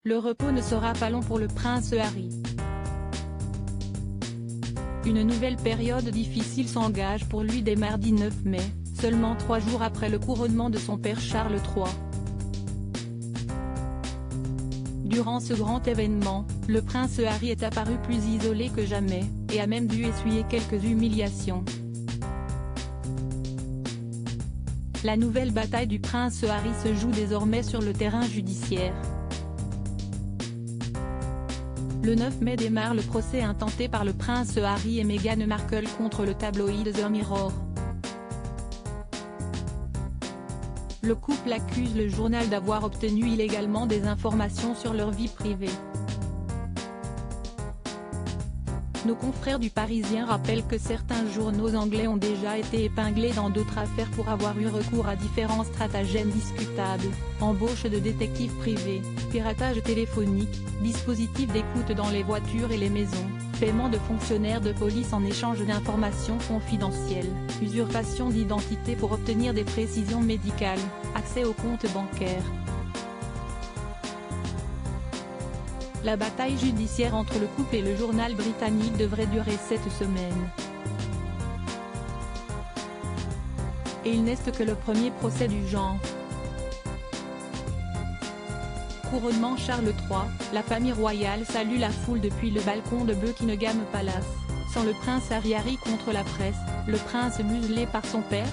Le repos ne sera pas long pour le prince Harry. Une nouvelle période difficile s'engage pour lui dès mardi 9 mai, seulement 3 jours après le couronnement de son père Charles III. Durant ce grand événement, le prince Harry est apparu plus isolé que jamais, et a même dû essuyer quelques humiliations. La nouvelle bataille du prince Harry se joue désormais sur le terrain judiciaire. Le 9 mai démarre le procès intenté par le prince Harry et Meghan Markle contre le tabloïd The Mirror. Le couple accuse le journal d'avoir obtenu illégalement des informations sur leur vie privée. Nos confrères du Parisien rappellent que certains journaux anglais ont déjà été épinglés dans d'autres affaires pour avoir eu recours à différents stratagèmes discutables, embauche de détectives privés, piratage téléphonique, dispositifs d'écoute dans les voitures et les maisons, paiement de fonctionnaires de police en échange d'informations confidentielles, usurpation d'identité pour obtenir des précisions médicales, accès aux comptes bancaires. La bataille judiciaire entre le couple et le journal britannique devrait durer 7 semaines. Et il n'est que le premier procès du genre. Couronnement Charles III, la famille royale salue la foule depuis le balcon de Buckingham Palace. Sans le prince Harry contre la presse, le prince muselé par son père?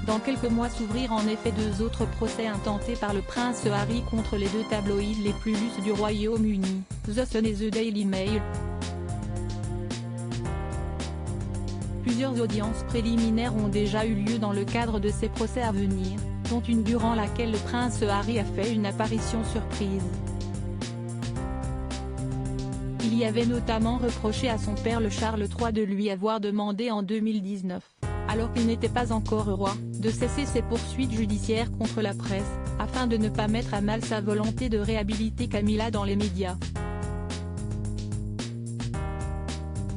Dans quelques mois s'ouvrirent en effet 2 autres procès intentés par le prince Harry contre les 2 tabloïds les plus lustres du Royaume-Uni, The Sun et The Daily Mail. Plusieurs audiences préliminaires ont déjà eu lieu dans le cadre de ces procès à venir, dont une durant laquelle le prince Harry a fait une apparition surprise. Il y avait notamment reproché à son père le Charles III de lui avoir demandé en 2019, alors qu'il n'était pas encore roi, de cesser ses poursuites judiciaires contre la presse, afin de ne pas mettre à mal sa volonté de réhabiliter Camilla dans les médias.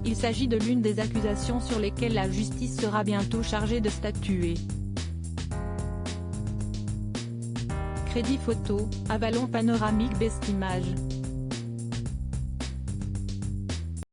Il s'agit de l'une des accusations sur lesquelles la justice sera bientôt chargée de statuer. Crédit photo, Avalon Panoramique Best Image.